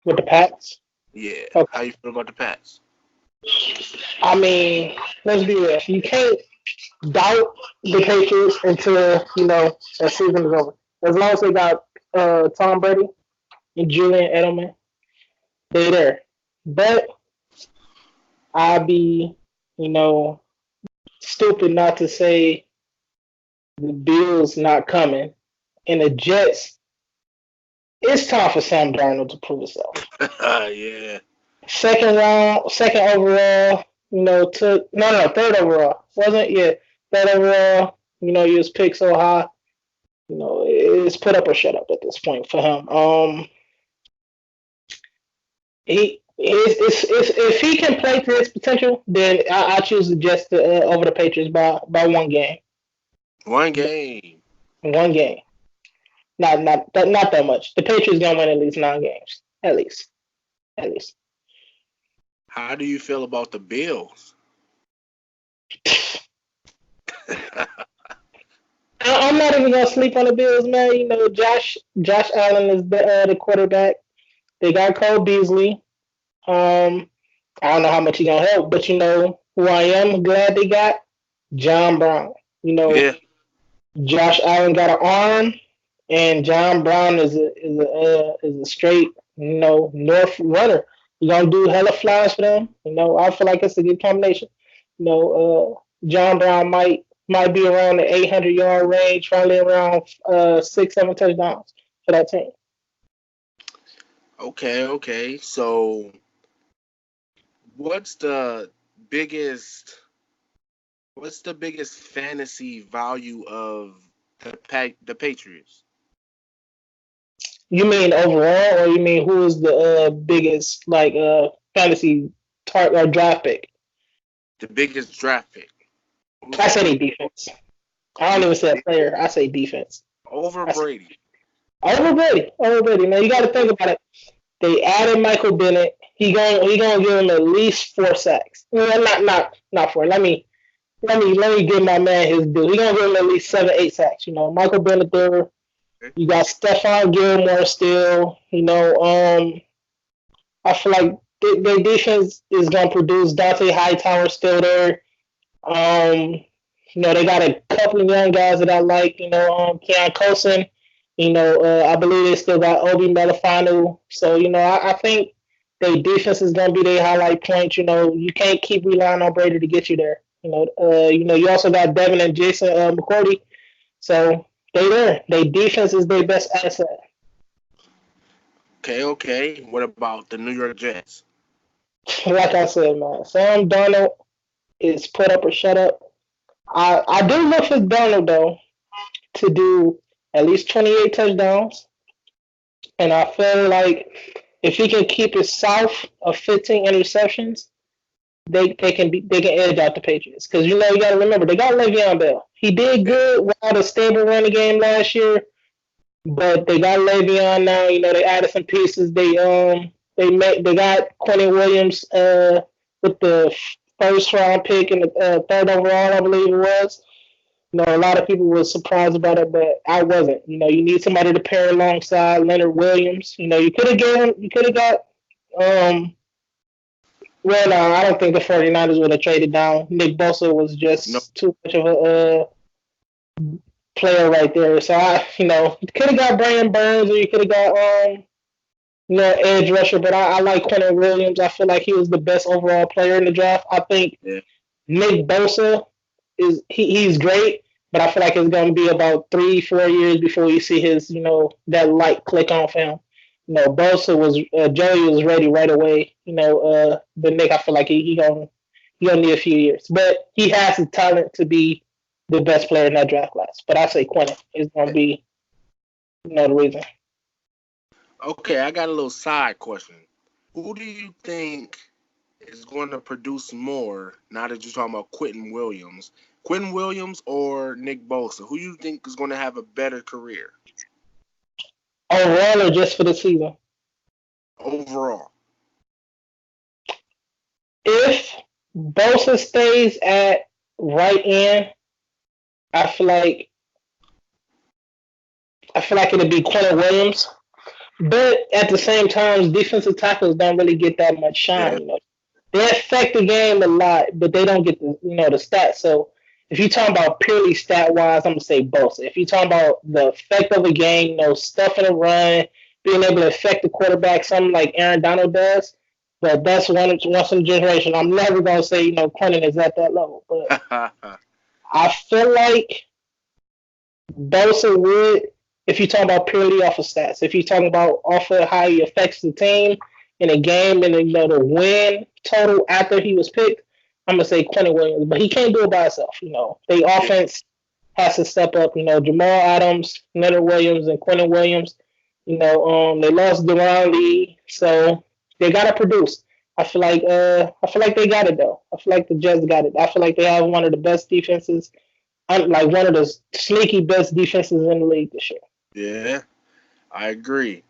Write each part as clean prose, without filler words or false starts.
with the Pats. Yeah. Okay. How you feel about the Pats? I mean, let's be real. You can't doubt the Patriots until that season is over. As long as they got Tom Brady and Julian Edelman, they there. But I'd be, you know, stupid not to say the Bills not coming and the Jets. It's time for Sam Darnold to prove himself. Yeah. Second round, second overall. Took no third overall wasn't third overall. He was picked so high. It's put up or shut up at this point for him. If he can play to his potential, then I choose the Jets over the Patriots by one game. One game. One game, not that much. The Patriots gonna win at least 9 games, at least. How do you feel about the Bills? I'm not even gonna sleep on the Bills, man. Josh Allen is the quarterback. They got Cole Beasley. I don't know how much he gonna help, but who I am glad they got John Brown. Yeah. Josh Allen got an arm, and John Brown is a straight north runner. He gonna do hella flies for them. I feel like it's a good combination. John Brown might be around the 800-yard range, probably around 6-7 touchdowns for that team. Okay. So, what's the biggest fantasy value of the Patriots? You mean overall, or you mean who is the biggest fantasy or draft pick? The biggest draft pick. I say they defense. I don't even say a player. I say defense. Over Brady. Over Brady. Man, you got to think about it. They added Michael Bennett. He gonna give him at least 4 sacks. Not 4. Let me give my man his due. He gonna give him at least 7-8 sacks. Michael Bennett there. You got Stephon Gilmore still. I feel like their defense is gonna produce. Dante Hightower still there. They got a couple of young guys that I like. Keon Coulson. I believe they still got Obi Melifanu. So I think their defense is gonna be their highlight point. You can't keep relying on Brady to get you there. You also got Devin and Jason McCourty. So they there. Their defense is their best asset. Okay. What about the New York Jets? Like I said, man, Sam Darnold is put up or shut up. I do look for Darnold though to do at least 28 touchdowns, and I feel like if he can keep it south of 15 interceptions, they can edge out the Patriots. Because you got to remember they got Le'Veon Bell. He did good without a stable running game last year, but they got Le'Veon now. They added some pieces. They got Quentin Williams with the first round pick and the third overall, I believe it was. A lot of people were surprised about it, but I wasn't. You need somebody to pair alongside Leonard Williams. You could have got well, no, I don't think the 49ers would have traded down. Nick Bosa was No. just too much of a player right there. So you could have got Brian Burns, or you could have got edge rusher. But I like Quentin Williams. I feel like he was the best overall player in the draft. I think Nick Bosa he's great, but I feel like it's going to be about 3-4 years before you see his that light click on film. Bosa was Joey was ready right away. But Nick, I feel like he gonna need a few years, but he has the talent to be the best player in that draft class. But I say Quentin is gonna be the reason. Okay, I got a little side question. Who do you think is going to produce more now that you're talking about Quentin Williams? Quentin Williams or Nick Bosa? Who do you think is going to have a better career? Overall, or just for the season? Overall. If Bosa stays at right end, I feel like it'll be Quentin Williams. But at the same time, defensive tackles don't really get that much Yeah. shine. They affect the game a lot, but they don't get the stats. So if you're talking about purely stat wise, I'm gonna say both. If you're talking about the effect of a game, stuff in a run, being able to affect the quarterback, something like Aaron Donald does. But that's once in a generation. I'm never gonna say Quentin is at that level, but I feel like Bosa would, if you're talking about purely off of stats, if you're talking about off of how he affects the team in a game and the win total after he was picked, I'm gonna say Quentin Williams, but he can't do it by himself. The Yeah. offense has to step up. Jamal Adams, Leonard Williams, and Quentin Williams. They lost Deron Lee, so they gotta produce. I feel like they got it though. I feel like the Jets got it. I feel like they have one of the best defenses like one of the sneaky best defenses in the league this year. Yeah, I agree.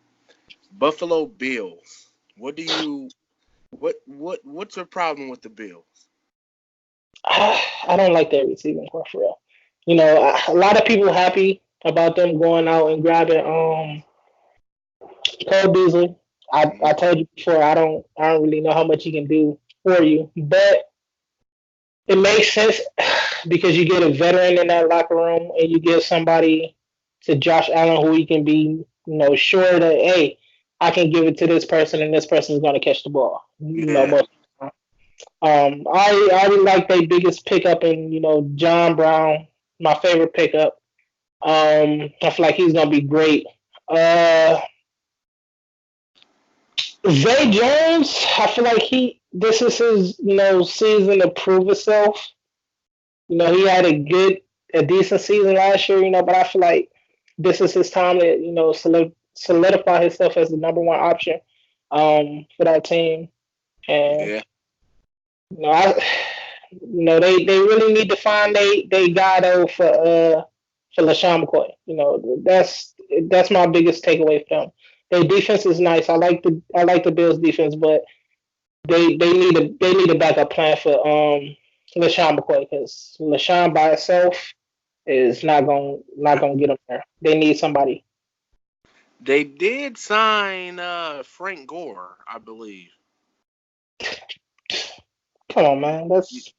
Buffalo Bills. What's your problem with the Bills? I don't like their receiving core for real. A lot of people happy about them going out and grabbing Cole Beasley. I Mhm. told you before I don't really know how much he can do for you, but it makes sense because you get a veteran in that locker room and you give somebody to Josh Allen who he can be sure that hey I can give it to this person and this person is going to catch the ball. Yeah. Most of the time. I really like their biggest pickup in John Brown, my favorite pickup. I feel like he's gonna be great. Uh, Zay Jones, I feel like this is his season to prove himself. He had a decent season last year. But I feel like this is his time to solidify himself as the number one option for that team. And Yeah. I they really need to find they guy though for LaShawn McCoy. That's my biggest takeaway from them. Their defense is nice. I like the Bills defense, but they need a backup plan for LaShawn McCoy because LaShawn by itself is not gonna get them there. They need somebody. They did sign Frank Gore, I believe. Come on, man. That's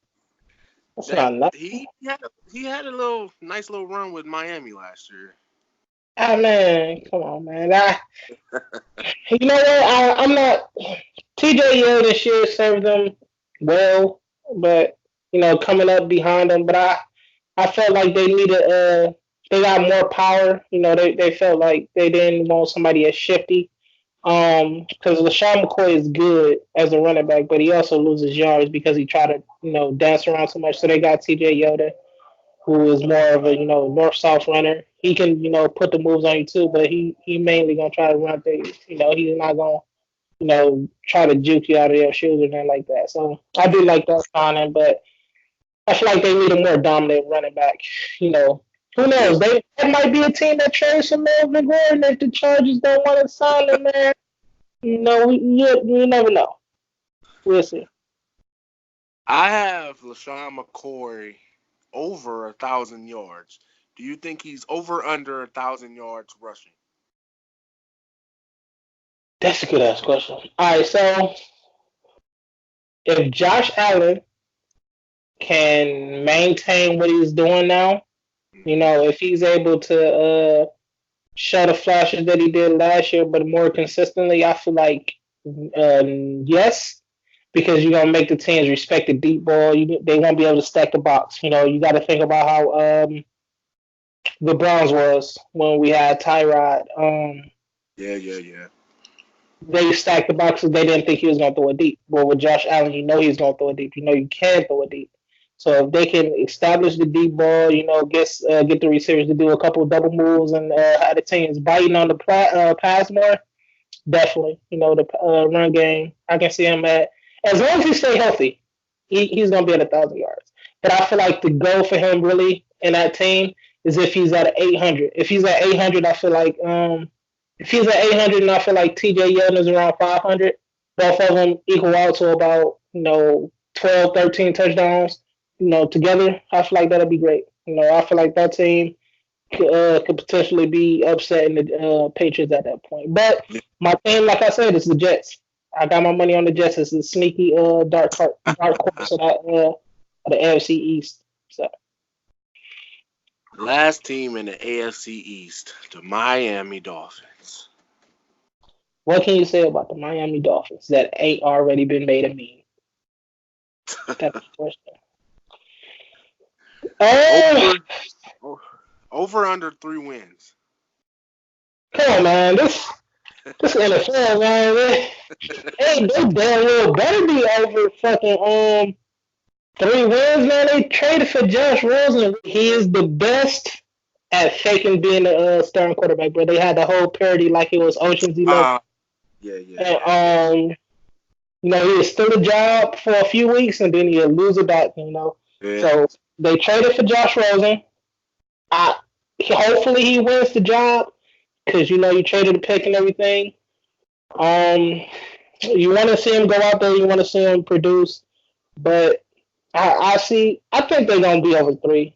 That not enough. he had a little nice little run with Miami last year. Ah man, come on, man. You know what? I'm not. TJ Yeldon this year served them well, but coming up behind them. But I felt like they got more power. They felt like they didn't want somebody as shifty. Because LaShawn McCoy is good as a running back, but he also loses yards because he tried to dance around so much. So they got TJ Yeldon, who is more of a north south runner. He can put the moves on you too, but he mainly gonna try to run things. He's not gonna try to juke you out of your shoes or nothing like that. So I do like that signing, but I feel like they need a more dominant running back. Who Yeah. knows? That might be a team that trades for Melvin Gordon if the Chargers don't want to sign him, man. You never know. We'll see. I have LaShawn McCoy over 1,000 yards. Do you think he's over under 1,000 yards rushing? That's a good ass question. All right, so if Josh Allen can maintain what he's doing now, Hmm. if he's able to show the flashes that he did last year, but more consistently, I feel like yes, because you're gonna make the teams respect the deep ball. They won't be able to stack the box. You got to think about how the Browns was when we had Tyrod. Yeah, yeah, yeah. They stacked the boxes. They didn't think he was gonna throw it deep. But with Josh Allen, he's gonna throw it deep. You can throw it deep. So if they can establish the deep ball, get the receivers to do a couple of double moves and have the teams biting on the pass more, definitely. The run game, I can see him at as long as he stay healthy, he's gonna be at 1,000 yards. But I feel like the goal for him really in that team is if he's at 800. If he's at 800, I feel like if he's at 800, and I feel like TJ Yeldon is around 500, both of them equal out to about 12, 13 touchdowns. Together, I feel like that'll be great. I feel like that team. could potentially be upsetting the Patriots at that point. But my team, like I said, is the Jets. I got my money on the Jets as a sneaky dark horse of the AFC East. So Last team in the AFC East, the Miami Dolphins. what can you say about the Miami Dolphins that ain't already been made a meme? That's the question. Oh, Over under 3 wins. come on, man. This NFL, man. Hey, they damn well better be over fucking 3 wins, man. They traded for Josh Rosen. He is the best at faking being the starting quarterback, bro. They had the whole parody like it was Ocean's 11. And he was still a job for a few weeks, and then he'll lose it back. Yeah. So they traded for Josh Rosen. Hopefully he wins the job because you traded the pick and everything. You want to see him go out there. You want to see him produce, but I think they're gonna be over 3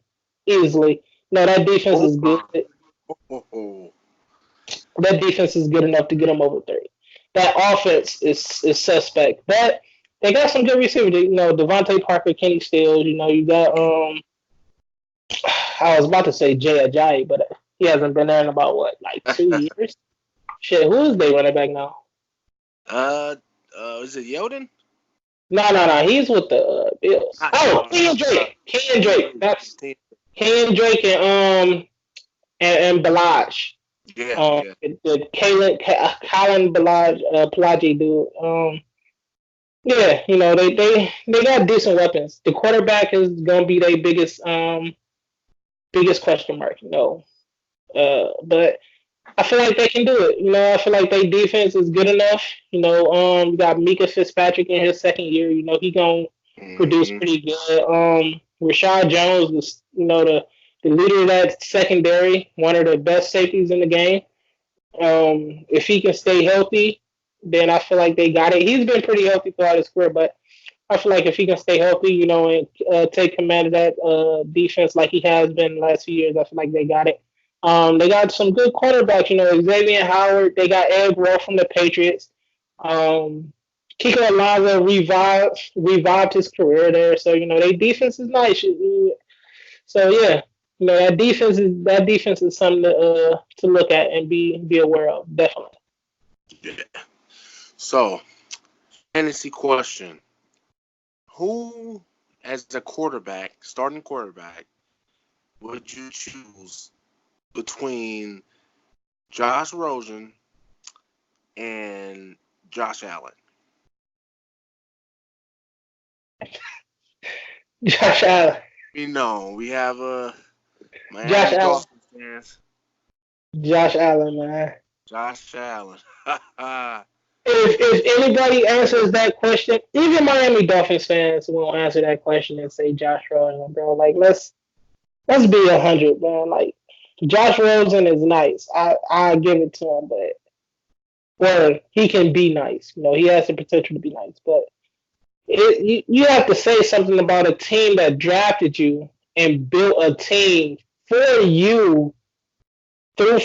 easily. No, that defense is good. That defense is good enough to get them over 3. That offense is suspect, but they got some good receivers. Devontae Parker, Kenny Stills. You got I was about to say Jay Ajayi, but he hasn't been there in about 2 years. Shit, who is they running back now? Is it Yeldon? No. He's with the Bills. Kenyon Drake. That's Kenyon Drake and Balaj. Yeah. The Colin Pelagic dude. They got decent weapons. The quarterback is gonna be their biggest question mark. But I feel like they can do it. I feel like their defense is good enough. You got Mika Fitzpatrick in his second year. He gonna produce pretty good. Rashad Jones is the leader of that secondary, one of the best safeties in the game. If he can stay healthy, then I feel like they got it. He's been pretty healthy throughout his career, but I feel like if he can stay healthy, and take command of that defense like he has been the last few years, I feel like they got it. They got some good quarterbacks, Xavier Howard. They got Ed Rowe from the Patriots. Kiko Alonso revived his career there, so their defense is nice. So yeah, that defense is something to look at and be aware of, definitely. Yeah. So, fantasy question: who, as a starting quarterback, would you choose between Josh Rosen and Josh Allen? Josh Allen. We have Miami Josh Allen. Dolphins fans. Josh Allen, man. Josh Allen. If anybody answers that question, even Miami Dolphins fans won't answer that question and say Josh Rosen, bro. Let's be 100, man. Josh Rosen is nice. I give it to him, but he can be nice. He has the potential to be nice, but you have to say something about a team that drafted you and built a team for you through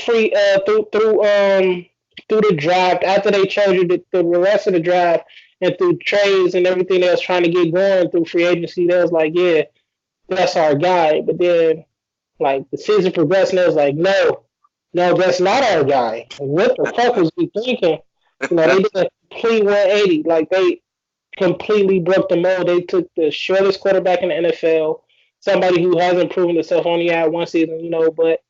the draft after they chose you the rest of the draft and through trades and everything they was trying to get going through free agency. They was like, yeah, that's our guy. But then the season progressed and they was like, no, that's not our guy. What the fuck was we thinking? They did a complete 180. They completely broke the mold. They took the shortest quarterback in the NFL, somebody who hasn't proven himself, only had one season, but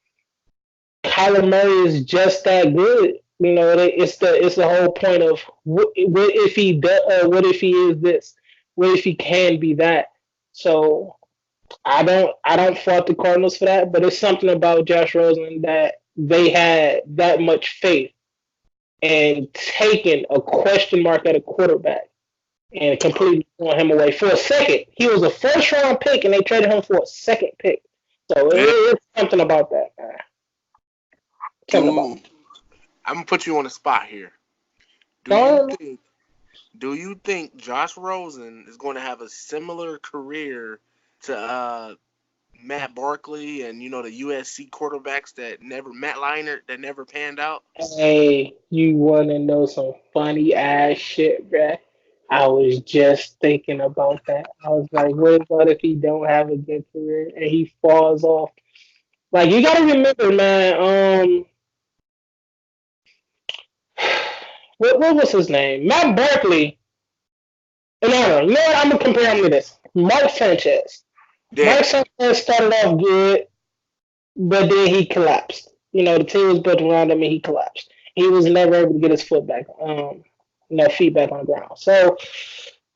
Kyler Murray is just that good. It's the whole point of what if he does, what if he is this, what if he can be that. So I don't fault the Cardinals for that, but it's something about Josh Rosen that they had that much faith and taking a question mark at a quarterback and completely throwing him away for a second. He was a first round pick and they traded him for a second pick. So it's something about that, man. I'm gonna put you on the spot here. Do you think Josh Rosen is going to have a similar career to Matt Barkley and the USC quarterbacks Matt Leinart that never panned out. Hey, you want to know some funny ass shit, bruh? I was just thinking about that. I was like, what if he don't have a good career and he falls off? Like, you gotta remember, man. What was his name? Matt Barkley. No, you know what? I'm gonna compare him to this. Mark Sanchez. Yeah, Mark Sanchez started off good, but then he collapsed. The team was built around him, and he collapsed. He was never able to get his feet back on the ground. So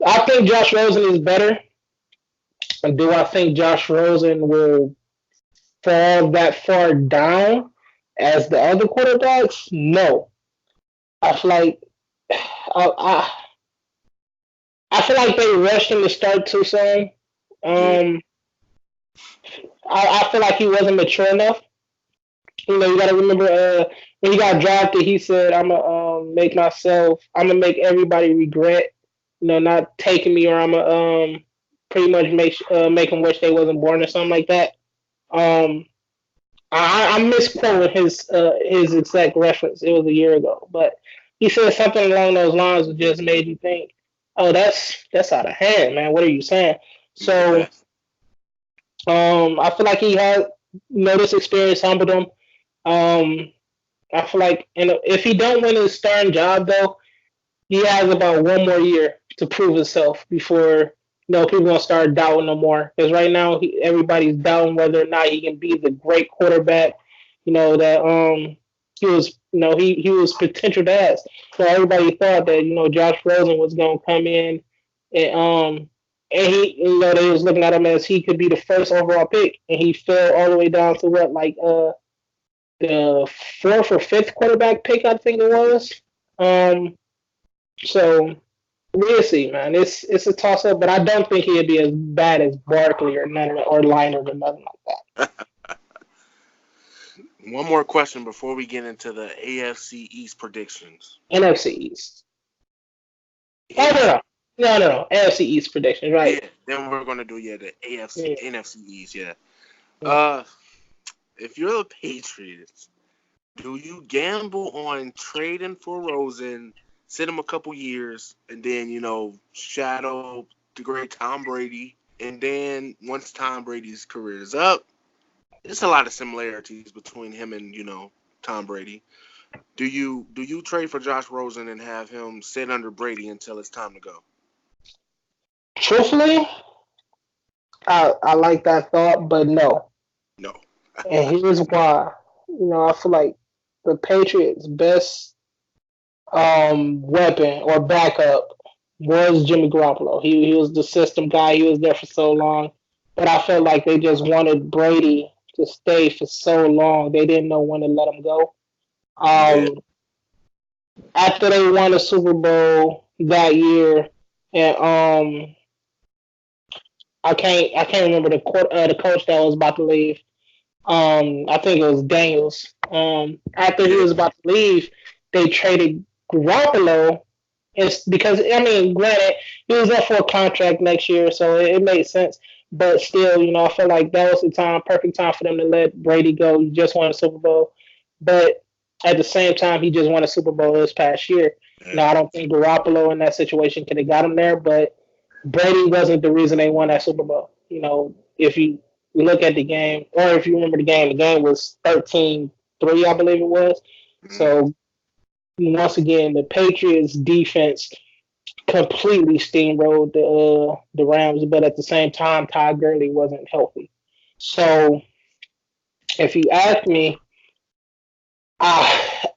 I think Josh Rosen is better. And do I think Josh Rosen will fall that far down as the other quarterbacks? No. I feel like I, I feel like they rushed him to start too soon. yeah, Um, I feel like he wasn't mature enough. You got to remember when he got drafted, he said, "I'm gonna I'm gonna make everybody regret, not taking me, or I'm gonna pretty much make them wish they wasn't born or something like that." Um, I'm misquoting his exact reference. It was a year ago, but he said something along those lines that just made you think, "Oh, that's out of hand, man. What are you saying?" So, yeah. I feel like he had, this experience humbled him. Um, I feel like, if he don't win his starting job though, he has about one more year to prove himself before people gonna start doubting him more. Because right now, everybody's doubting whether or not he can be the great quarterback. That he was. He was potential to ask. So everybody thought that Josh Rosen was gonna come in and he they was looking at him as he could be the first overall pick, and he fell all the way down to what, like the fourth or fifth quarterback pick, I think it was. Um, so we'll see, man. It's a toss up, but I don't think he'd be as bad as Barkley or Liner or nothing like One more question before we get into the AFC East predictions. that. NFC East. Oh If no. NFC East predictions, right? Yeah, then we're gonna do the AFC Yeah. NFC East. Yeah. Yeah. Uh, if you're the Patriots, do you gamble on trading for Rosen, sit him a couple years, and then shadow the great Tom Brady, and then once Tom Brady's career is up, there's a lot of similarities between him and Tom Brady. Do you trade for Josh Rosen and have him sit under Brady until it's time to go? Truthfully, I like that thought, but no. No. And here's why. I feel like the Patriots' best weapon or backup was Jimmy Garoppolo. He was the system guy. He was there for so long, but I felt like they just wanted Brady to stay for so long. They didn't know when to let him go. Yeah. Um, After they won the Super Bowl that year, and I can't remember the coach that was about to leave. I think it was Daniels. After he Yeah. was about to leave, they traded Garoppolo. It's because, I mean, granted, he was up for a contract next year, so it made sense. But still, I feel like that was the perfect time for them to let Brady go. He just won a Super Bowl, but at the same time, he just won a Super Bowl this past year. Yeah. Now, I don't think Garoppolo in that situation could have got him there, but Brady wasn't the reason they won that Super Bowl. If you look at the game, or if you remember the game was 13-3, I believe it was. Mhm. So once again, the Patriots defense completely steamrolled the Rams, but at the same time, Todd Gurley wasn't healthy. So if you ask me,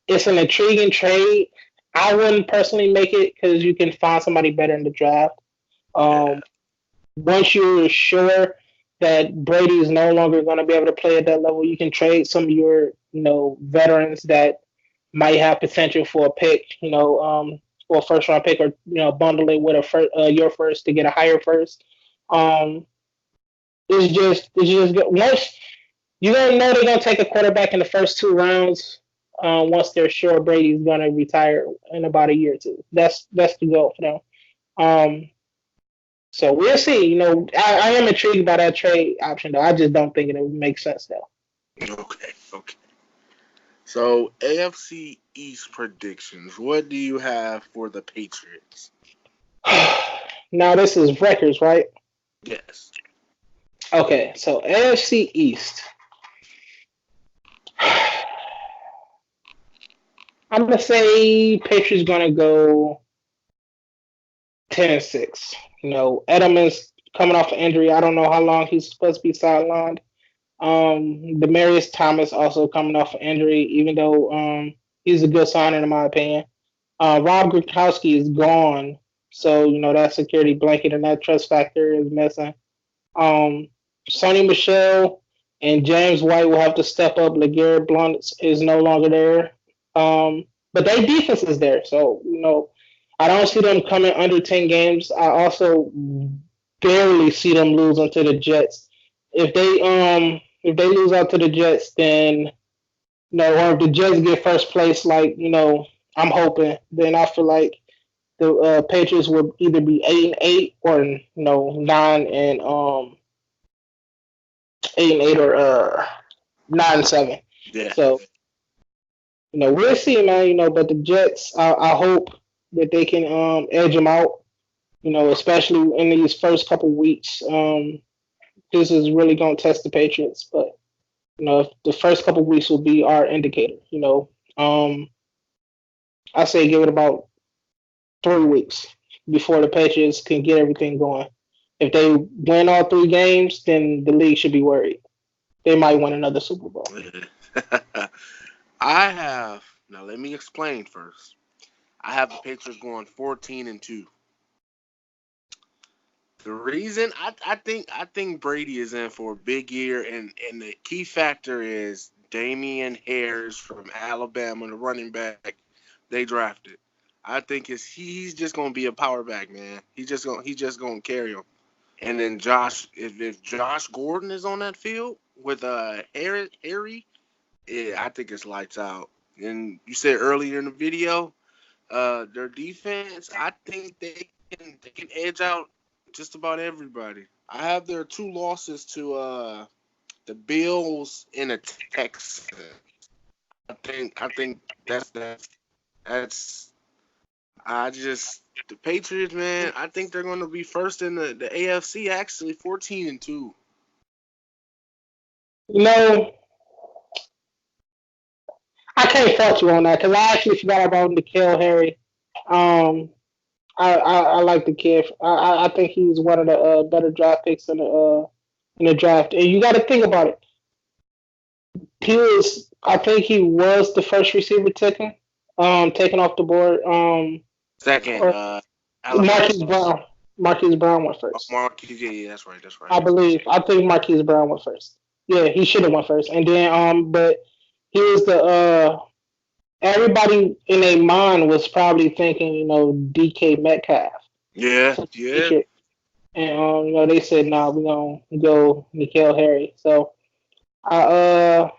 it's an intriguing trade. I wouldn't personally make it because you can find somebody better in the draft. Yeah. Um, Once you're sure that Brady is no longer going to be able to play at that level, you can trade some of your veterans that might have potential for a pick, or a first round pick, or bundle it with your first to get a higher first. Um, it's just good. Once you don't know they're gonna take a quarterback in the first two rounds. Once they're sure Brady's gonna retire in about a year or two, that's the goal for them. Um, So we'll see. I am intrigued by that trade option, though. I just don't think it would make sense, though. Okay, okay. So AFC East predictions. What do you have for the Patriots? Now this is records, right? Yes. Okay, so AFC East. I'm gonna say Patriots gonna go 10-6. Edelman's coming off an injury. I don't know how long he's supposed to be sidelined. Demarius Thomas also coming off an injury, even though he's a good signing in my opinion. Rob Gronkowski is gone, so that security blanket and that trust factor is missing. Um, Sonny Michelle and James White will have to step up. LeGarrette Blount is no longer there. But their defense is there, so I don't see them coming under 10 games. I also barely see them losing to the Jets. If they lose out to the Jets, then or if the Jets get first place, like I'm hoping, then I feel like the Patriots would either be 8-8 or 9 and 8-8 or 9-7. Yeah. So we'll see, man. But the Jets, I hope that they can edge them out. Especially in these first couple weeks. This is really going to test the Patriots, but if the first couple weeks will be our indicator. I say give it about 3 weeks before the Patriots can get everything going. If they win all 3 games, then the league should be worried. They might win another Super Bowl. Now let me explain first. I have the Patriots going 14-2. The reason I think Brady is in for a big year, and the key factor is Damian Harris from Alabama, the running back they drafted. I think he's just gonna be a power back, man. He's just gonna carry him. And then if Josh Gordon is on that field with Harry, yeah, I think it's lights out. And you said earlier in the video, their defense, I think they can edge out just about everybody. I have their 2 losses to the Bills and the Texans. I think that's the Patriots, man. I think they're going to be first in the AFC, actually 14-2. I can't fault you on that because I actually forgot about N'Keal Harry. Um, I like the kid. I think he's one of the better draft picks in the draft. And you got to think about it. I think he was the first receiver taken off the board. Second, Or Alabama. Marquise Brown. Marquise Brown went first. Marquise, yeah, that's right. I believe. I think Marquise Brown went first. Yeah, he should have went first. And then but he was the everybody in their mind was probably thinking, DK Metcalf. Yeah. And they said, nah, we're gonna go N'Keal Harry. So I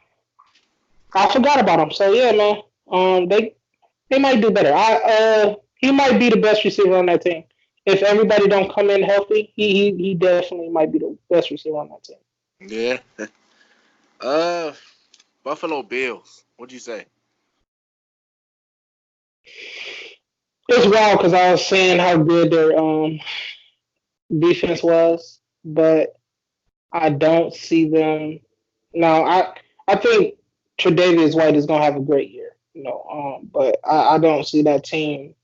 forgot about him. So yeah, man. They might do better. He might be the best receiver on that team. If everybody don't come in healthy, he definitely might be the best receiver on that team. Yeah. Buffalo Bills. What'd you say? It's wild because I was saying how good their defense was, but I don't see them. No, I think Tre'Davious White is gonna have a great year. But I don't see that team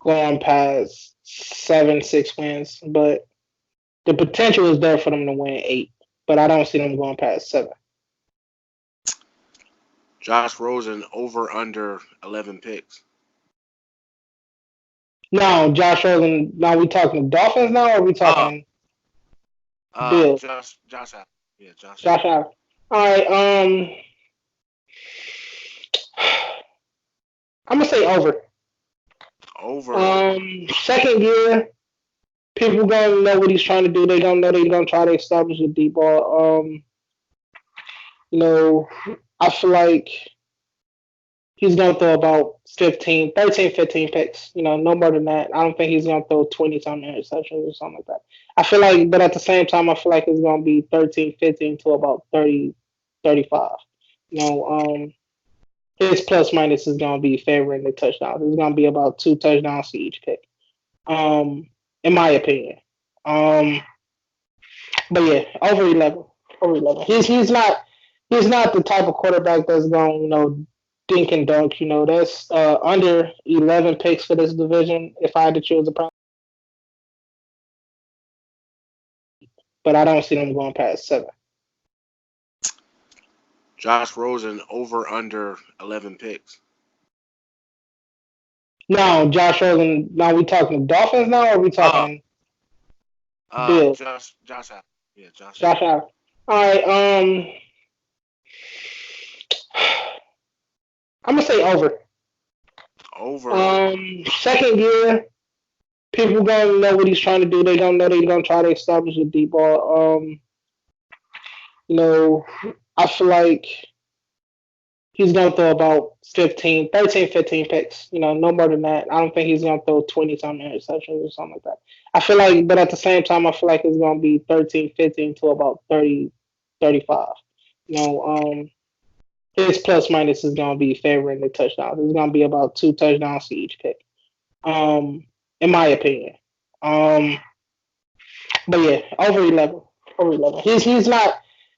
going past 7, 6 wins. But the potential is there for them to win 8. But I don't see them going past 7. Josh Rosen over under 11 picks. No, Josh Rosen. Now we talking Dolphins now, or are we talking Bills? Josh Allen. Yeah, Josh Allen. All right. I'm gonna say over. Over. Second year, people gonna know what he's trying to do. They gonna know they're gonna try to establish a deep ball. I feel like he's going to throw about 15 picks. No more than that. I don't think he's going to throw 20-something interceptions or something like that. I feel like, but at the same time, I feel like it's going to be 13, 15 to about 30, 35. You know, his plus minus is going to be favoring the touchdowns. It's going to be about 2 touchdowns to each pick, in my opinion. But yeah, over 11. Over 11. He's not the type of quarterback that's going, dink and dunk. That's under 11 picks for this division. If I had to choose but I don't see them going past 7. Josh Rosen over under 11 picks. No, Josh Rosen. Now we talking Dolphins now, or are we talking Bills? Josh Allen. Yeah, Josh Allen. All right. I'm gonna say over. Over. Second year, people gonna know what he's trying to do. They gonna know they're gonna try to establish a deep ball. I feel like he's going to throw about 13, 15 picks. No more than that. I don't think he's going to throw 20-something interceptions or something like that. I feel like, but at the same time, I feel like it's going to be 13, 15 to about 30, 35. His plus minus is going to be favoring the touchdowns. It's going to be about 2 touchdowns to each pick, in my opinion. But yeah, over 11. Over 11.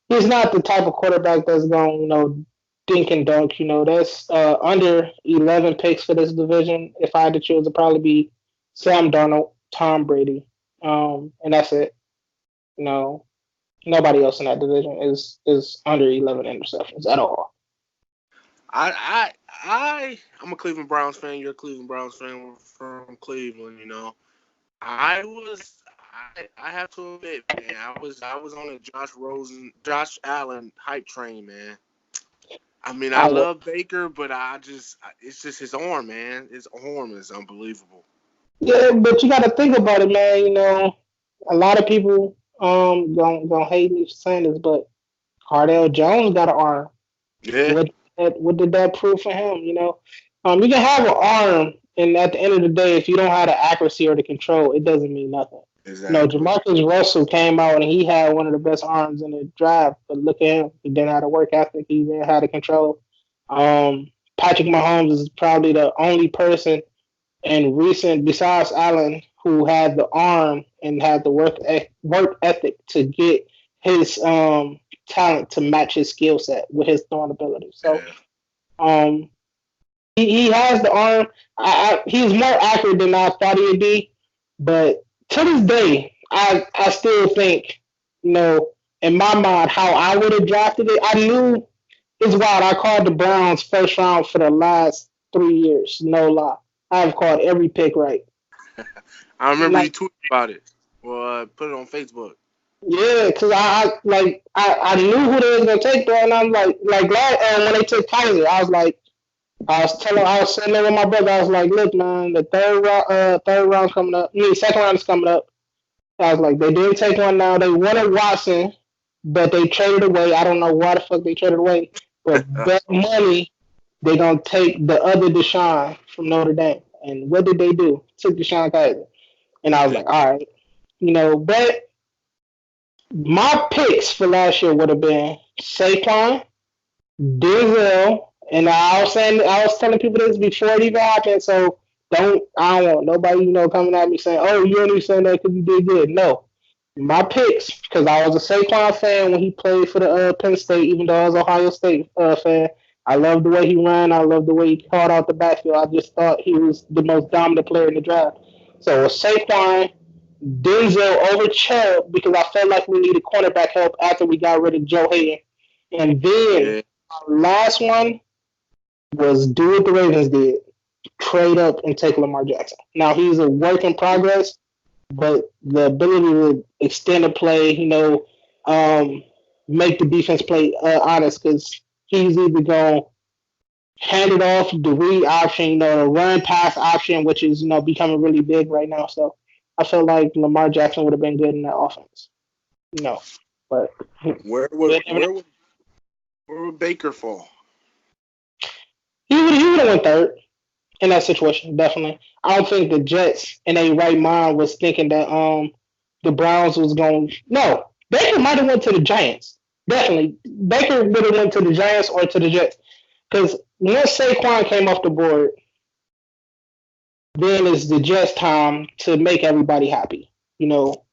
He's not the type of quarterback that's going, dink and dunk. That's under 11 picks for this division. If I had to choose, it'd probably be Sam Darnold, Tom Brady, and that's it. Nobody else in that division is under 11 interceptions at all. I'm a Cleveland Browns fan. You're a Cleveland Browns fan. We're from Cleveland. I have to admit, man, I was on a Josh Allen hype train, man. I mean, I love Baker, but it's just his arm, man. His arm is unbelievable. Yeah, but you got to think about it, man. A lot of people gonna hate me for saying this, but Cardale Jones got an arm. Yeah. What did that prove for him? You can have an arm, and at the end of the day, if you don't have the accuracy or the control, it doesn't mean nothing. Exactly. Jamarcus Russell came out and he had one of the best arms in the draft, but look at him. He didn't have the work ethic. He didn't have the control. Patrick Mahomes is probably the only person in recent, besides Allen, who had the arm and had the work ethic to get his talent to match his skill set with his throwing ability. So, he has the arm. He's more accurate than I thought he'd be, but to this day, I still think, in my mind, how I would have drafted it. I knew it's wild. I called the Browns first round for the last 3 years. No lie. I've called every pick right. I remember you tweeted about it. Well, put it on Facebook. Yeah, because I knew who they was gonna take, bro, and I'm like when they took Kaiser, I was sitting there with my brother. I was like, look, man, the third round coming up. Second round is coming up. I was like, they did take one now. They wanted Watson, but they traded away. I don't know why the fuck they traded away. But bet money they're going to take the other Deshaun from Notre Dame. And what did they do? Took Deshaun Kaiser. And I was like, all right. But my picks for last year would have been Saquon, Denzel, and I was telling people this before it even happened, so I don't want nobody, coming at me saying, oh, you only saying that because you did good. No. My picks, because I was a Saquon fan when he played for the Penn State, even though I was an Ohio State fan. I loved the way he ran. I loved the way he caught out the backfield. I just thought he was the most dominant player in the draft. So it was Saquon, Denzel over Chubb, because I felt like we needed cornerback help after we got rid of Joe Hayden. And then our last one was do what the Ravens did. Trade up and take Lamar Jackson. Now, he's a work in progress, but the ability to extend a play, make the defense play honest, because he's either going to hand it off, the read option, the run pass option, which is, becoming really big right now. So I felt like Lamar Jackson would have been good in that offense. But where would Baker fall? He would have went third in that situation, definitely. I don't think the Jets in a right mind was thinking that the Browns was going. No, Baker might have went to the Giants. Definitely, Baker would have went to the Giants or to the Jets because once Saquon came off the board, then it's the Jets' time to make everybody happy. You know,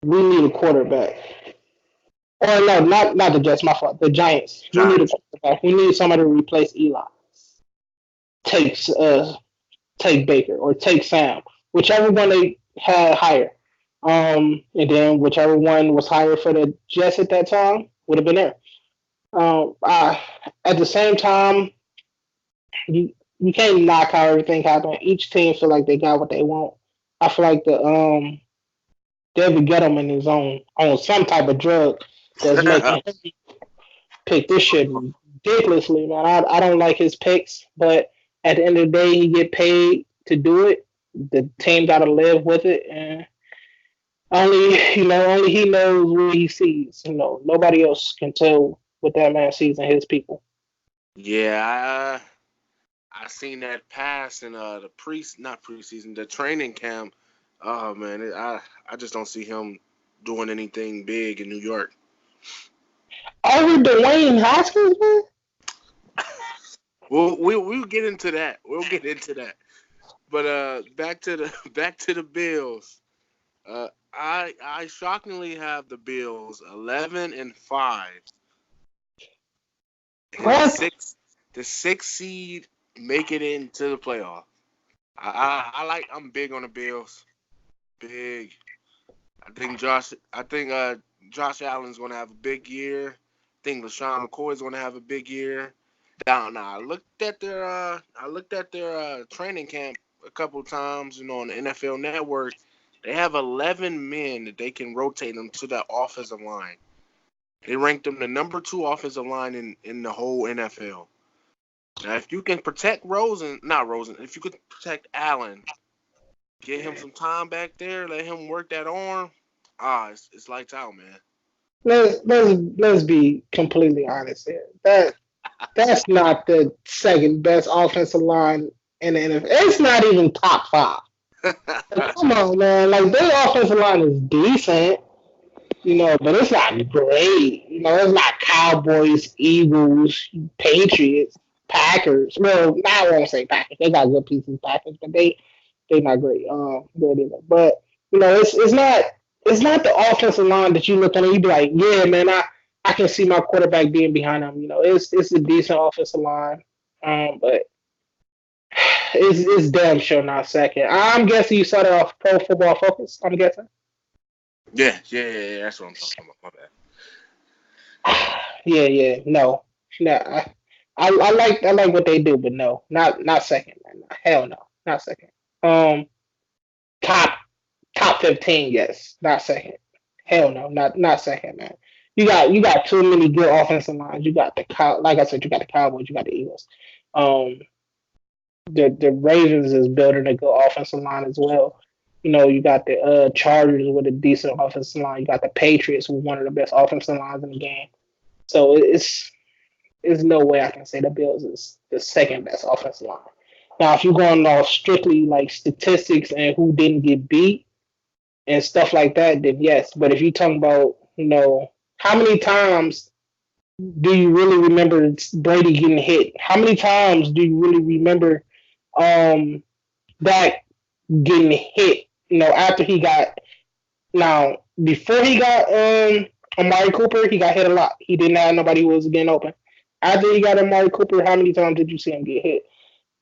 we need a quarterback. Or no, not the Jets. My fault. The Giants. We need a Giants. quarterback. We need somebody to replace Eli. Takes take Baker or take Sam, whichever one they had higher. And then whichever one was higher for the Jets at that time would have been there. At the same time, you can't knock how everything happened. Each team feel like they got what they want. I feel like the David Gettleman is on some type of drug that's making him pick this shit ridiculously, man. I don't like his picks, but at the end of the day, he get paid to do it. The team got to live with it, and only he knows what he sees. Nobody else can tell what that man sees in his people. Yeah, I seen that pass in the not preseason, the training camp. Oh man, I just don't see him doing anything big in New York. Over Dwayne Haskins, man. We'll get into that. We'll get into that. But back to the Bills. I shockingly have the Bills 11-5. What? The sixth seed make it into the playoff. I'm big on the Bills. Big. I think Josh Allen's gonna have a big year. I think LaShawn McCoy's gonna have a big year. Now I looked at their training camp a couple of times, on the NFL Network. They have 11 men that they can rotate them to that offensive line. They ranked them the number 2 offensive line in the whole NFL. Now, if you can protect if you could protect Allen, get him some time back there, let him work that arm, it's lights out, man. Let's be completely honest here. That's not the second best offensive line in the NFL. It's not even top 5. Come on, man. Like, their offensive line is decent, but it's not great. It's not Cowboys, Eagles, Patriots, Packers. Well, I won't say Packers. They got good pieces, Packers, but they not great. Good either. But it's not the offensive line that you look at and you be like, yeah, man, I can see my quarterback being behind them. It's a decent offensive line, but it's damn sure not second. I'm guessing you saw that off Pro Football Focus. I'm guessing. Yeah, that's what I'm talking about. My bad. Yeah. No. I like what they do, but no, not second, man. Hell no, not second. Top 15, yes, not second. Hell no, not second, man. You got too many good offensive lines. You got like I said, you got the Cowboys, you got the Eagles. The Ravens is building a good offensive line as well. You got the Chargers with a decent offensive line. You got the Patriots with one of the best offensive lines in the game. So it's no way I can say the Bills is the second best offensive line. Now, if you're going off strictly like statistics and who didn't get beat and stuff like that, then yes. But if you're talking about, how many times do you really remember Brady getting hit? How many times do you really remember that getting hit? After he got before he got Amari Cooper, he got hit a lot. He didn't have nobody who was getting open. After he got Amari Cooper, how many times did you see him get hit?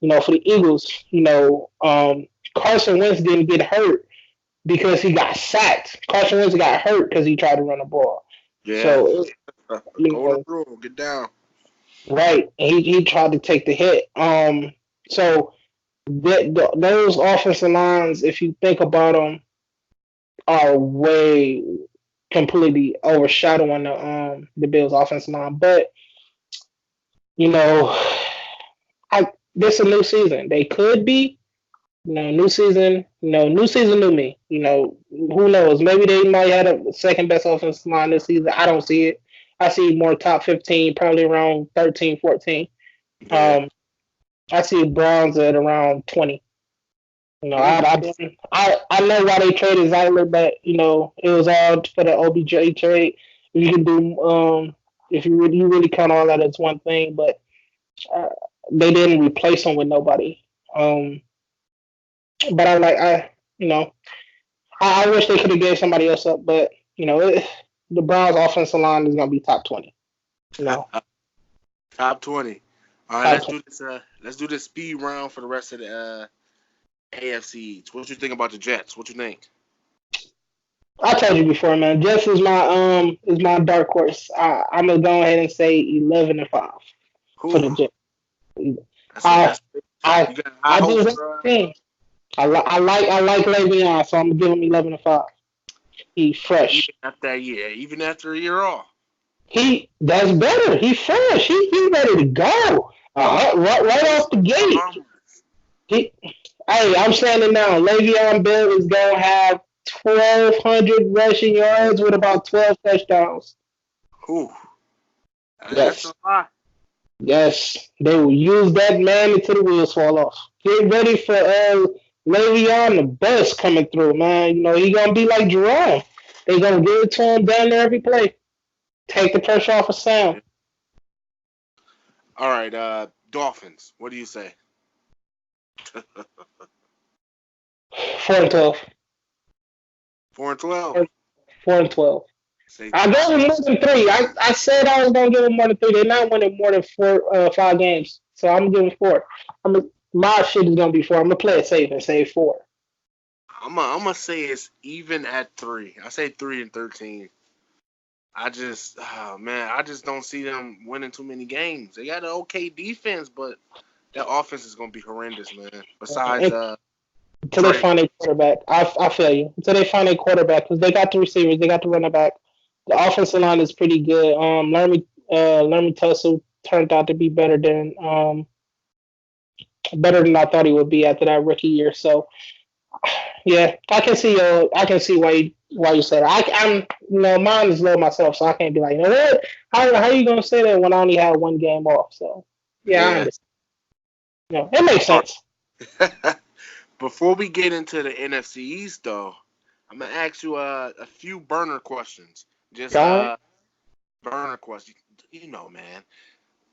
For the Eagles, Carson Wentz didn't get hurt because he got sacked. Carson Wentz got hurt because he tried to run the ball. Yeah. So, get down. Right. And he tried to take the hit. So those offensive lines, if you think about them, are way completely overshadowing the Bills' offensive line. But this is a new season. They could be, new season. New season, new me. Who knows? Maybe they might have a second best offensive line this season. I don't see it. I see more top 15, probably around 13, 14. Yeah. I see Browns at around 20. You know, Ooh. I know why they traded Zeitler, but you know, it was all for the OBJ trade. If you can do, if you really count all that as one thing, but uh, they didn't replace him with nobody. Um, but you know, I wish they could have gave somebody else up, but you know, the Browns' offensive line is gonna be top 20. You know, Top 20. All right, top let's 20. do this. Let's do this speed round for the rest of the AFC East. What you think about the Jets? What you think? I told you before, man. Jets is my dark horse. I'm gonna go ahead and say 11-5 for Who? the Jets. That's I I you got high I hopes just for. think I like Le'Veon, so I'm gonna give him 11-5. He's fresh. Even after that year, even after a year off. That's better. He's fresh. He's ready to go. Right off the gate. He Hey, I'm saying it now. Le'Veon Bell is gonna have 1,200 rushing yards with about 12 touchdowns. Who? That's a Yes. lot. Yes, they will use that man until the wheels fall off. Get ready for Le'Veon the best coming through, man. You know he gonna be like Jerome. They gonna give it to him down there every play. Take the pressure off of Sam. All right, Dolphins. What do you say? 4-12. 4-12. 4-12. Say I gave them more than three. I said I was gonna give them more than three. They're not winning more than 5 games, so I'm giving 4. My shit is gonna be 4. I'm gonna play it safe and say 4. I'm gonna say it's even at 3. I say 3-13. I just don't see them winning too many games. They got an okay defense, but that offense is gonna be horrendous, man. Besides, Until they Trey. find a quarterback. I feel you. Until they find a quarterback, because they got the receivers, they got the running back. The offensive line is pretty good. Laramie Tussle turned out to be better than I thought he would be after that rookie year. So yeah, I can see why you said it. I'm mine is low myself, so I can't be like, you know what? How you gonna say that when I only had one game off? So yeah, I Yeah. understand. It makes All sense. right. Before we get into the NFC East, though, I'm gonna ask you a few burner questions. Just All burner questions. You know, man.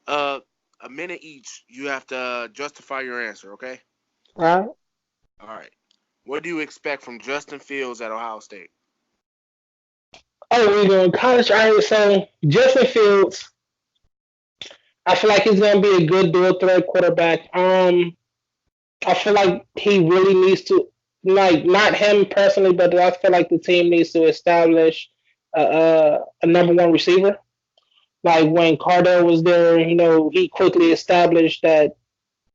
Uh, a minute each. You have to justify your answer. Okay. right. All right. What do you expect from Justin Fields at Ohio State? Oh, we're going college. All right, so Justin Fields, I feel like he's gonna be a good dual threat quarterback. I feel like he really needs to, like, not him personally, but I feel like the team needs to establish a number one receiver. Like when Cardell was there, he quickly established that,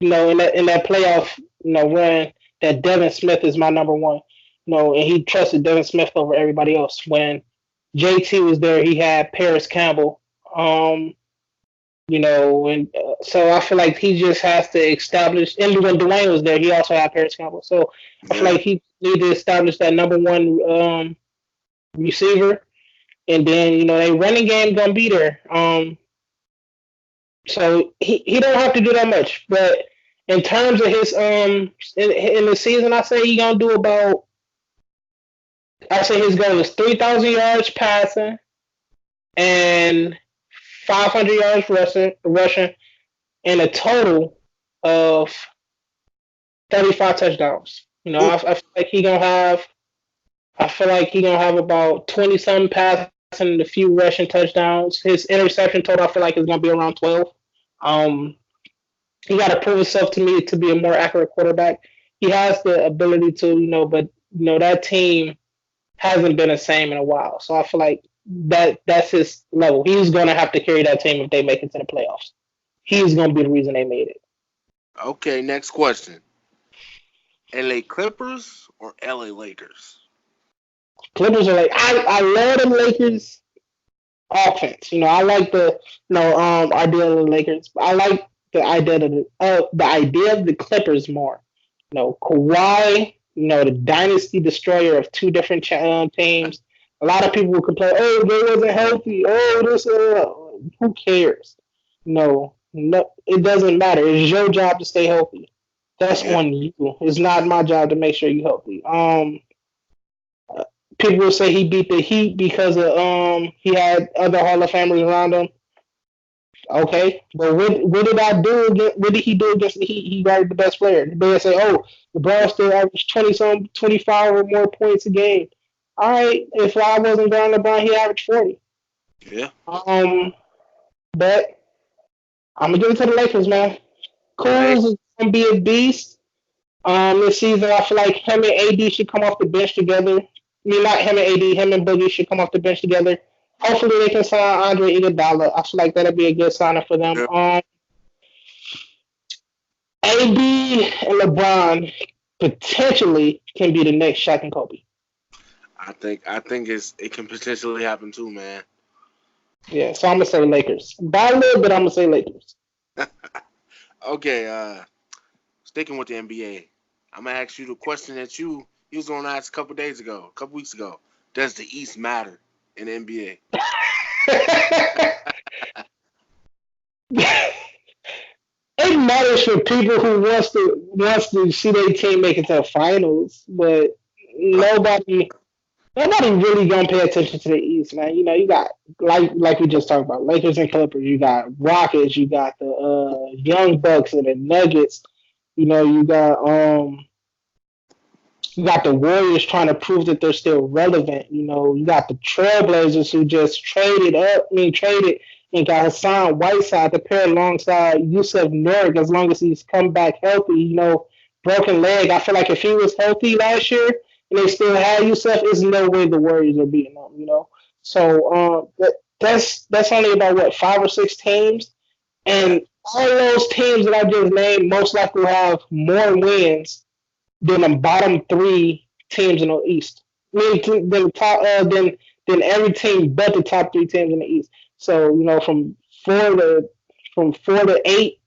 in that playoff, run, that Devin Smith is my number one. And he trusted Devin Smith over everybody else. When JT was there, he had Paris Campbell. Um, and so I feel like he just has to establish. And when Dwayne was there, he also had Paris Campbell. So I feel Yeah. like he need to establish that number one receiver, and then they running game gonna be there. So he don't have to do that much, but in terms of his in the season, I say his goal is 3,000 yards passing and 500 yards rushing, and a total of 35 touchdowns. Ooh. I feel like he gonna have about 20 some passing and a few rushing touchdowns. His interception total, I feel like, is gonna be around 12. Um, he got to prove himself to me to be a more accurate quarterback. He has the ability to, but that team hasn't been the same in a while. So I feel like that's his level. He's gonna have to carry that team if they make it to the playoffs. He's gonna be the reason they made it. Okay. Next question. LA Clippers or LA Lakers? Clippers are like I love the Lakers offense. I like the idea of the Lakers. I like the idea of the Clippers more. Kawhi, the dynasty destroyer of two different teams. A lot of people will complain, oh, they wasn't healthy. Oh, this, who cares? No, it doesn't matter. It's your job to stay healthy. That's Yeah. on you. It's not my job to make sure you're healthy. People will say he beat the Heat because of he had other Hall of Famers around him. Okay, but what did I do? What did he do against the Heat? He got the best player. They say, oh, LeBron still averaged 25 or more points a game. All right, if I wasn't guarding LeBron, he averaged 40. Yeah. But I'm gonna give it to the Lakers, man. Hey, Kuz is gonna be a beast. This season, I feel like him and AD should come off the bench together. I mean, not him and AD, him and Boogie should come off the bench together. Hopefully, they can sign Andre Iguodala. I feel like that'd be a good signing for them. yeah, AD and LeBron potentially can be the next Shaq and Kobe. I think it can potentially happen too, man. Yeah, so I'm gonna say Lakers. By a little bit, I'm gonna say Lakers. Okay, sticking with the NBA, I'm gonna ask you the question that you was gonna ask a couple weeks ago. Does the East matter in the NBA? It matters for people who wants to see their team make it to the finals, but nobody really gonna pay attention to the East, man. You know, you got like we just talked about Lakers and Clippers. You got Rockets. You got the Young Bucks and the Nuggets. You know, you got the Warriors trying to prove that they're still relevant. You know, you got the Trailblazers who just traded and got Hassan Whiteside to pair alongside Yusuf Nurk as long as he's come back healthy. You know, broken leg. I feel like if he was healthy last year and they still had Yusuf, there's no way the Warriors are beating them. You know, so that's only about what 5 or 6 teams, Yeah. and all those teams that I just named most likely will have more wins than the bottom three teams in the East. I mean, than the top, than every team but the top three teams in the East. So you know, from 4 to 8,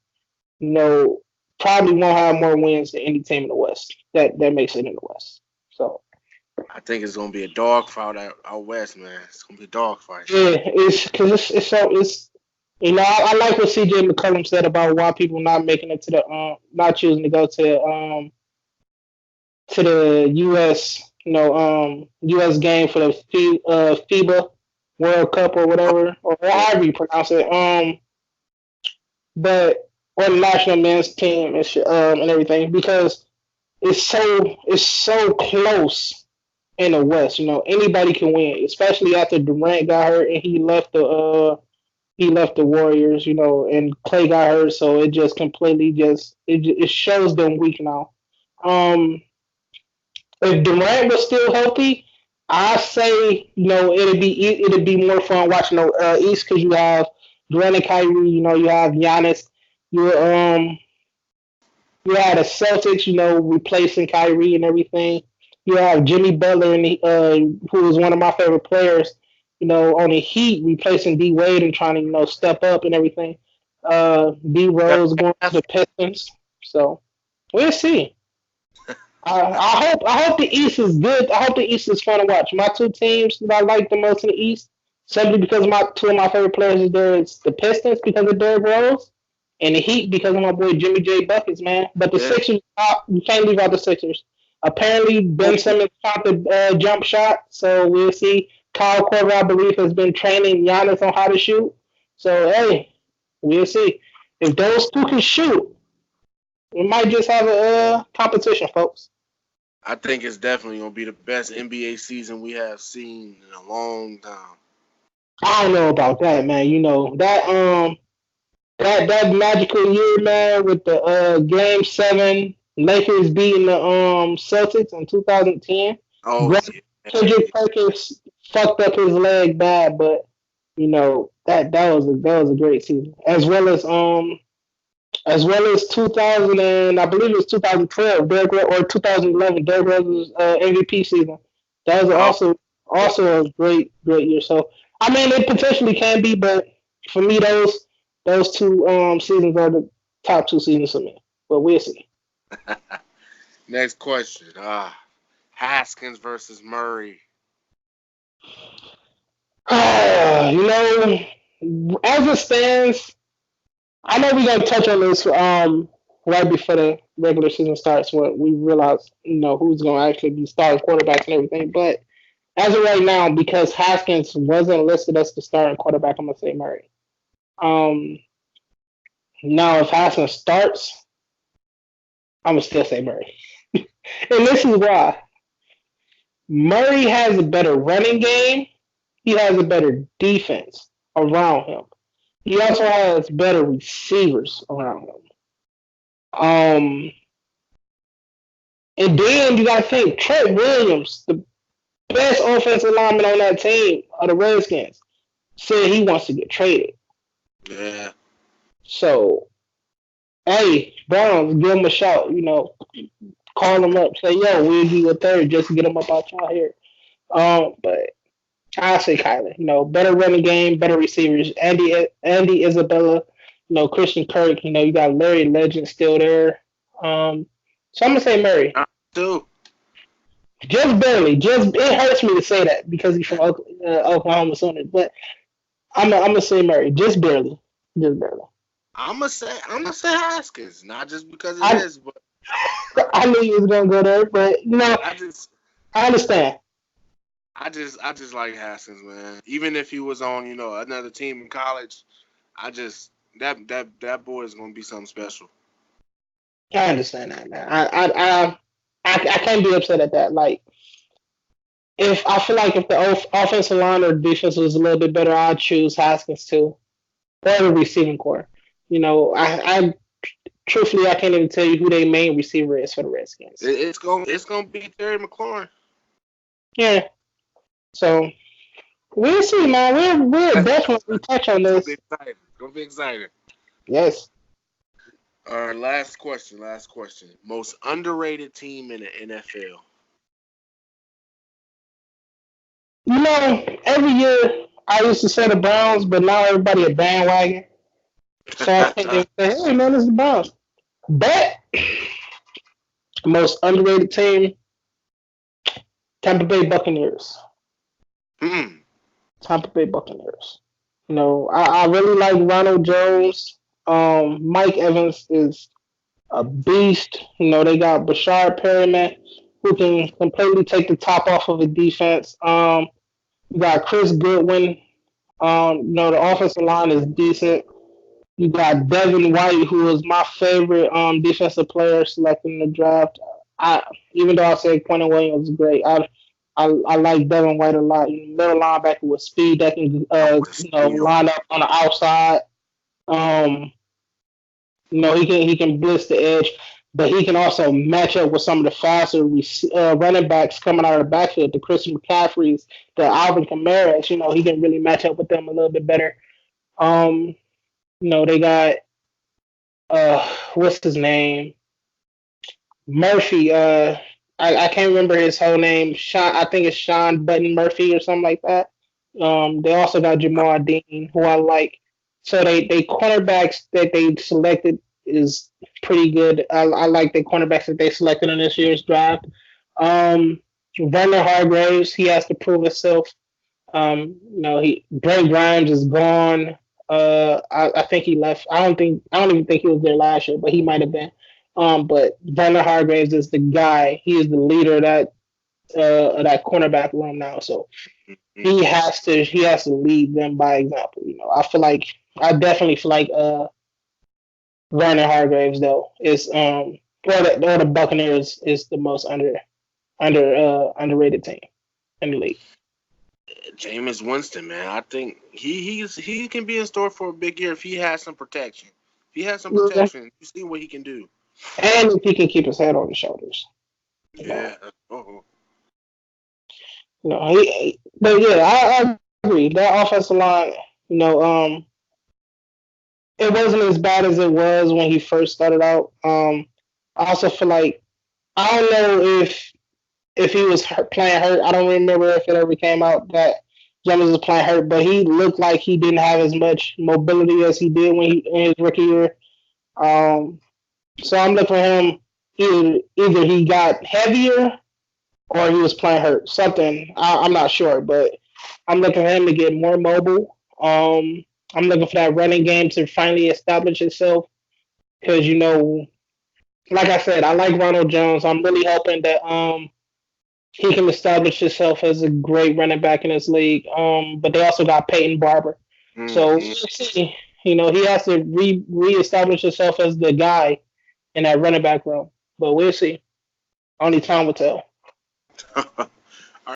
you know, probably won't have more wins than any team in the West. That makes it in the West. So I think it's gonna be a dog fight out west, man. It's gonna be a dog fight. yeah, it's because it's you know I like what CJ McCollum said about why people not making it to the not choosing to go to the U.S. U.S. game for the FIBA World Cup or Oh, whatever, or yeah. however you pronounce it. But or the national men's team and everything because it's so close in the West. You know, anybody can win, especially after Durant got hurt and he left the Warriors. You know, and Clay got hurt, so it just completely it shows them weak now. Um, if Durant was still healthy, I say it'd be more fun watching the East because you have Durant and Kyrie. You know, you have Giannis. You you had the Celtics. You know, replacing Kyrie and everything. You have Jimmy Butler and who is one of my favorite players. You know, on the Heat replacing D Wade and trying to step up and everything. D Rose going to the Pistons. So we'll see. I hope the East is good. I hope the East is fun to watch. My two teams that I like the most in the East, simply because my two of my favorite players is there. It's the Pistons because of Derrick Rose, and the Heat because of my boy Jimmy J Buckets, man. But the Yeah. Sixers, you can't leave out the Sixers. Apparently, Ben Simmons caught the jump shot, so we'll see. Kyle Korver, I believe, has been training Giannis on how to shoot. So hey, we'll see. If those two can shoot, we might just have a competition, folks. I think it's definitely gonna be the best NBA season we have seen in a long time. I don't know about that, man. You know that magical year, man, with the Game 7 Lakers beating the Celtics in 2010. Oh Greg yeah. Kendrick Perkins fucked up his leg bad, but that was a great season. As well as 2000 and I believe it was 2012 or 2011 Derrick Rose's MVP season. That was Oh yeah. also a great year. So I mean, it potentially can be, but for me, those two seasons are the top two seasons for me. But we'll see. Next question. Haskins versus Murray. You know, as it stands, I know we're gonna touch on this right before the regular season starts when we realize who's gonna actually be starting quarterbacks and everything. But as of right now, because Haskins wasn't listed as the starting quarterback, I'm gonna say Murray. Um, Now if Haskins starts, I'm gonna still say Murray, and this is why. Murray has a better running game. He has a better defense around him. He also has better receivers around him. Um, and then you got to think Trent Williams, the best offensive lineman on that team of the Redskins, said he wants to get traded. Yeah. So, hey, Browns, give him a shout. Call him up, say, yo, we'll give you a third just to get him up out y'all here. But I say Kyler. Better running game, better receivers. Andy Isabella. Christian Kirk. You got Larry Legend still there. So I'm gonna say Murray. Too. Just barely. Just it hurts me to say that because he's from Oklahoma Sooners, but I'm gonna say Murray. Just barely. Just barely. I'm gonna say Haskins, not just because it is, but I knew you was gonna go there, but I understand. I just like Haskins, man. Even if he was on, another team in college, that boy is gonna be something special. I understand that, man. I can't be upset at that. Like, if I feel like if the offensive line or defense was a little bit better, I'd choose Haskins too, or the receiving core. I truthfully I can't even tell you who their main receiver is for the Redskins. It's gonna be Terry McLaurin. Yeah. So we'll see, man. We'll definitely touch on this. Gonna be exciting. Yes. All right, last question. Most underrated team in the NFL. Every year I used to say the Browns, but now everybody a bandwagon. So I can't even say, hey man, it's the Browns. But most underrated team, Tampa Bay Buccaneers. Tampa Bay Buccaneers. I really like Ronald Jones. Mike Evans is a beast. They got Bashard Perryman who can completely take the top off of the defense. You got Chris Goodwin. The offensive line is decent. You got Devin White, who was my favorite defensive player selected in the draft. Even though I said Quentin Williams is great, I like Devin White a lot. Middle linebacker with speed that can line up on the outside. He can blitz the edge, but he can also match up with some of the faster running backs coming out of the backfield, the Christian McCaffreys, the Alvin Kamara's. He can really match up with them a little bit better. They got what's his name? Murphy. I can't remember his whole name. Sean, I think it's Sean Button Murphy or something like that. They also got Jamal Dean, who I like. So they cornerbacks that they selected is pretty good. I like the cornerbacks that they selected in this year's draft. Vernon Hargraves, he has to prove himself. Brent Grimes is gone. I think he left. I don't even think he was there last year, but he might have been. But Vernon Hargraves is the guy. He is the leader of that cornerback room now. So he has to lead them by example. I definitely feel like Vernon Hargraves though is or the Buccaneers is the most underrated team in the league. Jameis Winston, man, I think he can be in store for a big year if he has some protection. If he has some protection, you see what he can do. And if he can keep his head on his shoulders. Yeah. But yeah, I agree. That offensive line, it wasn't as bad as it was when he first started out. I also feel like I don't know if he was playing hurt. I don't remember if it ever came out that James was playing hurt, but he looked like he didn't have as much mobility as he did in his rookie year. So I'm looking for him. Either he got heavier or he was playing hurt. Something I'm not sure, but I'm looking for him to get more mobile. I'm looking for that running game to finally establish itself. Because like I said, I like Ronald Jones. I'm really hoping that he can establish himself as a great running back in this league. But they also got Peyton Barber, so we'll Mm-hmm. see. He has to reestablish himself as the guy in that running back room. But we'll see. Only time will tell.